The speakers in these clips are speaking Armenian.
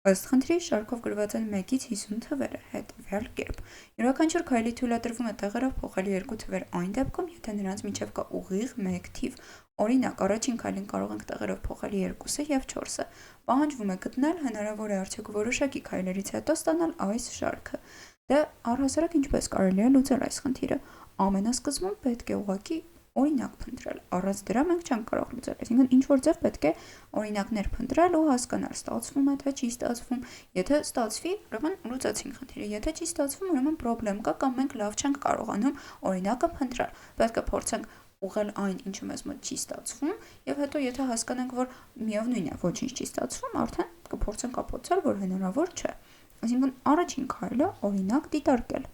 Ըստ խնդրի շարքով գրված են 1-ից 50 թվերը հետևյալ կերպ։ Յուրաքանչյուր քայլի թույլատրվում է տեղերով փոխել 2 թվեր այն դեպքում, եթե նրանց միջև կա ուղիղ 1 թիվ։ Օրինակ, առաջին քայլին կարող ենք տեղերով փոխել 2-ը եւ 4-ը։ Պահանջվում է գտնել հնարավոր է արդյոք որոշակի քայլերից հետո ստանալ այս շարքը։ Դե առհասարակ ինչպես կարելի է լուծել այս խնդիրը։ Ամենասկզբում պետք է ուղղակի օրինակ փնտրել, առանց դրա մենք չենք կարող լուծել, այսինքն ինչ-որ ձև պետք է օրինակներ փնտրել ու հասկանալ ստացվում է թե չի ստացվում, եթե ստացվի, ուրեմն լուծեցինք խնդիրը, եթե չի ստացվում, ուրեմն պրոբլեմ կա կամ մենք լավ չենք կարողանում օրինակը փնտրել, պետք է փորձենք ուղղել այն, ինչը մեզ մոտ չի ստացվում, եւ հետո եթե հասկանանք, որ միևնույն է, ոչինչ չի ստացվում, արդեն կփորձենք ապացուցել, որ հնարավոր չէ, այսինքն առաջին քայլը օրինակ դիտարկել։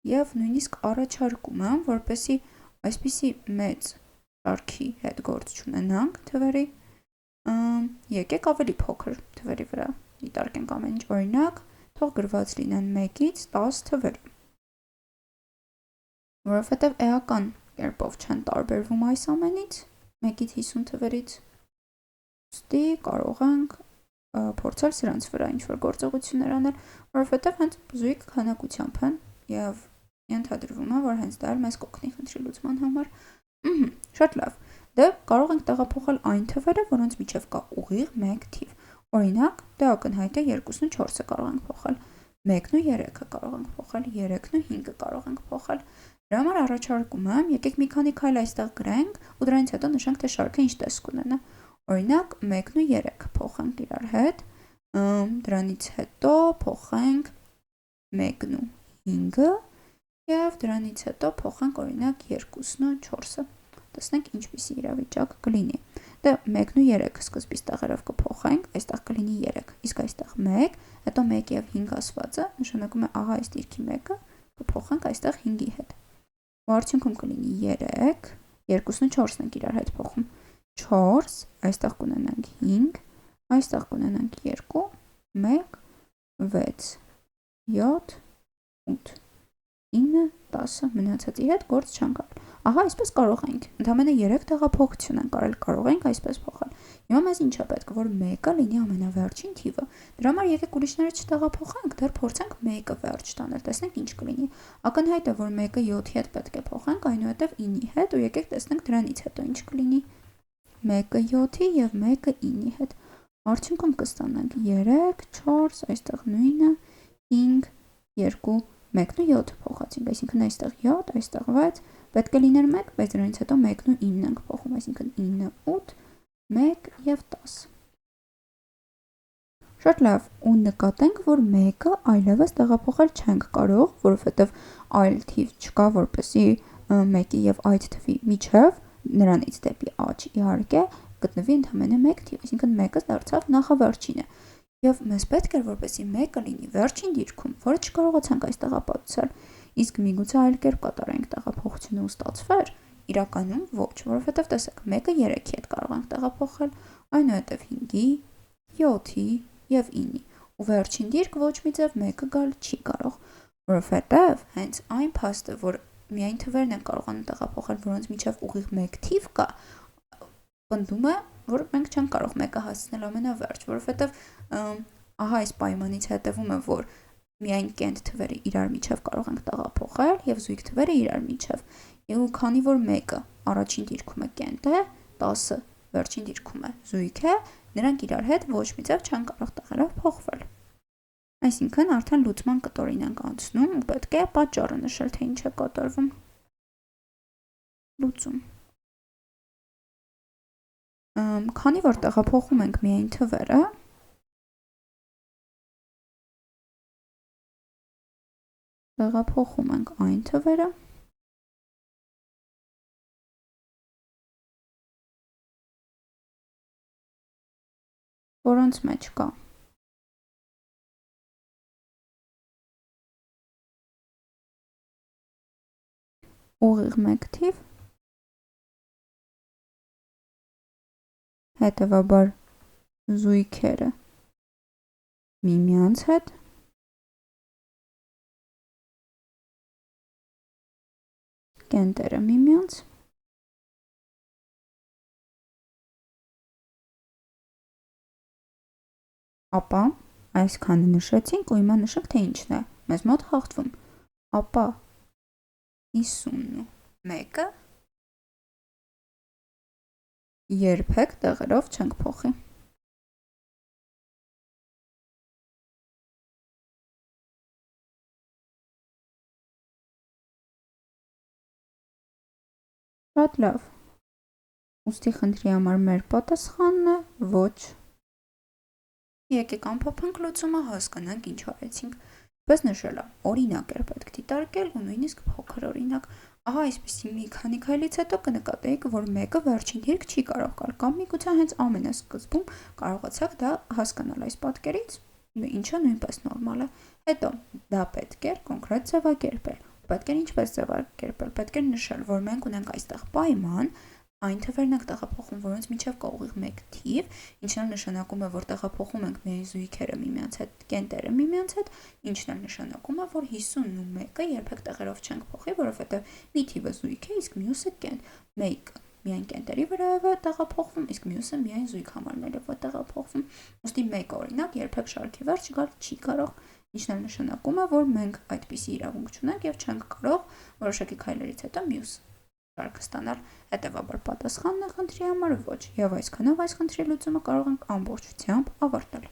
Եվ նույնիսկ առաջարկում եմ, որպեսզի այսպիսի մեծ շարքի հետ գործ չունենանք թվերի, եկեք ավելի փոքր թվերի վրա դիտարկենք ամեն ինչ, օրինակ, թող գրված լինեն 1-ից 10 թվերը, որովհետև էական կերպով չեն տարբերվում այս ամենից, 1-ից 50 թվերից, ուստի կարող ենք փորձել սրանց վրա ինչ-որ գործողություններ անել, որովհետև հենց զույգ քանակությամբ են եւ ենթադրվում է, որ հենց դա էլ մեզ կօգնի խնդրի լուծման համար։ Շատ լավ։ Դե կարող ենք տեղափոխել այն թվերը, որոնց միջև կա ուղիղ 1 թիվ։ Օրինակ, դե ակնհայտ է 2-ն ու 4-ը կարող ենք փոխել, 1-ն ու 3-ը կարող ենք փոխել, 3-ն ու 5-ը կարող ենք փոխել։ Դրա համար առաջարկում եմ, եկեք մի քանի քայլ այստեղ գրենք ու դրանից հետո նշենք, թե շարքը ինչ տեսք ունենա։ Օրինակ, 1-ն ու 3-ը փոխենք իրար հետ, դրանից հետո փոխենք 1-ն ու 5-ը եւ դրանից հետո փոխենք օրինակ 2-ն ու 4-ը։ Տեսնենք ինչպիսի իրավիճակ կլինի։ Դե 1-ն ու 3-ը սկզբից տեղերով կփոխենք, այստեղ կլինի 3, իսկ այստեղ 1, հետո 1 եւ 5 ասվածը նշանակում է ահա այս դիրքի 1-ը կփոխենք այստեղ 5-ի հետ։ Ու արդյունքում կլինի 3, 2-ն ու 4-ն ենք իրար հետ փոխում, 4, այստեղ կունենանք 5, այստեղ կունենանք 2, 1, 6, 7, 8, 9, 10 մնացածի հետ գործ չենք արել։ Ահա այսպես կարող ենք, ընդամենը 3 տեղափոխություն ենք արել, կարող ենք այսպես փոխել։ Հիմա մեզ ինչ է պետք, որ 1-ը լինի ամենավերջին թիվը։ Դրա համար եկեք ուրիշները չտեղափոխենք, դեռ փորձենք 1-ը վերջ տանել, տեսնենք ինչ կլինի։ Ակնհայտ է, որ 1-ը 7-ի հետ պետք է փոխենք, այնուհետև 9-ի հետ ու եկեք տեսնենք դրանից հետո ինչ կլինի։ 1-ը 7-ի եւ 1-ը 9-ի հետ։ Արդյունքում կստանանք 3, 4, այստեղ նույնը, 5, 2, 1-ն ու 7-ը փոխացինք, այսինքն այստեղ 7, այստեղ 6, պետք է լիներ 1, բայց դրանից հետո 1-ն ու 9-ն ենք փոխում, այսինքն 9, 8, 1 եւ 10։ Շատ լավ, ու նկատենք, որ 1-ը այլևս տեղափոխել չենք կարող, որովհետև այլ թիվ չկա, որպեսզի 1-ի եւ այդ թվի միջև նրանից դեպի աջ իհարկե գտնվի ընդամենը 1 թիվ, այսինքն 1-ը դարձավ նախավերջինը։ Եվ մեզ պետք էր, որպեսզի 1-ը լինի վերջին դիրքում, որը չկարողացանք այստեղ ապացուցել, իսկ միգուցե այլ կերպ կատարենք տեղափոխությունը ու ստացվեր, իրականում ոչ, որովհետև տեսեք, 1-ը 3-ի հետ կարող ենք տեղափոխել, այնուհետև 5-ի, 7-ի եւ 9-ի, ու վերջին դիրք ոչ մի ձև 1-ը գալ չի կարող, որովհետև հենց այն փաստը, որ միայն թվերն են կարողանում տեղափոխել, որոնց միջև ուղիղ 1 թիվ կա, պնդում է, որ մենք չենք կարող 1-ը հասցնել ամենավերջ, որովհետև ահա այս պայմանից հետևում է, որ միայն կենտ թվերը իրար միջև կարող ենք տեղափոխել եւ զույգ թվերը իրար միջև։ Եվ քանի որ 1-ը առաջին դիրքում է կենտ է, 10-ը վերջին դիրքում է զույգ է, նրանք իրար հետ ոչ մի ձև չեն կարող տեղերով փոխվել։ Այսինքն արդեն լուծման կտորին ենք անցնում ու պետք է պատճառը նշել, թե ինչ է կատարվում։ Լուծում։ Քանի որ տեղափոխում ենք միայն թվերը, տեղափոխում ենք այն թվերը, որոնց մեջ կա ուղիղ 1 թիվ, հետևաբար զույգերը միմյանց հետ, կենտերը միմյանց, Ապա այսքանը նշեցինք ու հիմա նշենք, թե ինչն է մեզ մոտ հաղթվում։ Ապա 51-ը երբեք տեղերով չենք փոխի։ Շատ լավ։ Ուստի խնդրի համար մեր պատասխանն է ոչ։ Եկեք ամփոփենք լուծումը, հասկանանք ինչ արեցինք։ Պես նշելա, օրինակ էր պետք դիտարկել ու նույնիսկ փոքր օրինակ։ Ահա այսպեսի մի քանի քայլից հետո կնկատեիք, որ մեկը վերջին դիրք չի կարող գալ կամ միգուցե հենց ամենասկզբում կարողացաք դա հասկանալ այս պատկերից, ինչը նույնպես նորմալ է։ Հետո դա պետք էր կոնկրետ ձևակերպել։ Պետք էր ինչպես ձևակերպել, պետք էր նշել, որ մենք ունենք այստեղ պայման, այն թվերն ենք տեղափոխում, որոնց միջև կա ուղիղ մեկ թիվ, ինչն էլ նշանակում է, որ տեղափոխում ենք միայն զույգերը միմյանց հետ, կենտերը միմյանց հետ, ինչն էլ նշանակում է, որ 51-ը երբեք տեղերով չենք փոխի, որովհետև մի թիվը զույգ է, իսկ մյուսը կենտ։ Մեկը միայն կենտերի վրայով է տեղափոխվում, իսկ մյուսը միայն զույգ համարներով է տեղափոխվում։ Ուստի մեկ օրինակ երբեք շարքի վերջ գալ չի կարող, ինչն էլ նշանակում է, որ մենք այդպիսի իրավունք չունենք եւ չենք կարող որոշակի քայլերից հետո մյուս շարքը ստանալ։ Հետևաբար պատասխանն է խնդրի համար ոչ, եւ այսքանով այս խնդրի լուծումը կարող ենք ամբողջությամբ ավարտել։